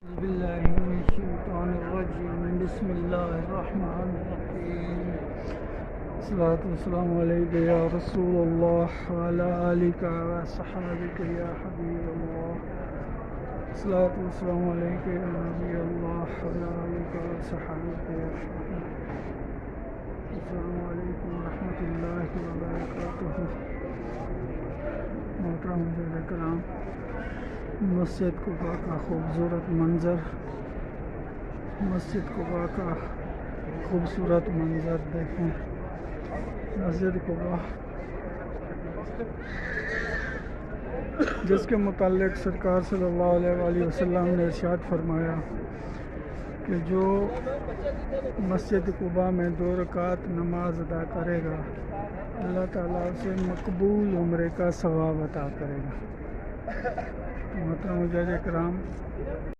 أعوذ بالله من الشيطان الرجيم بسم الله الرحمن الرحيم الصلاة والسلام عليك يا رسول الله وعلى آلك وصحابك يا حبيب الله الصلاة والسلام عليك يا نبي الله وعلى آلك وصحابك يا شهيد السلام علیکم ورحمۃ اللہ وبرکاتہ۔ محترم حضرات کرام، مسجد قباء کا خوبصورت منظر، مسجد قباء کا خوبصورت منظر دیکھیں۔ مسجد قباء جس کے متعلق سرکار صلی اللہ علیہ وآلہ وسلم نے ارشاد فرمایا کہ جو مسجد قباء میں 2 رکعت نماز ادا کرے گا، اللہ تعالیٰ اسے مقبول عمرے کا ثواب عطا کرے گا۔ محترم حضرات کرام،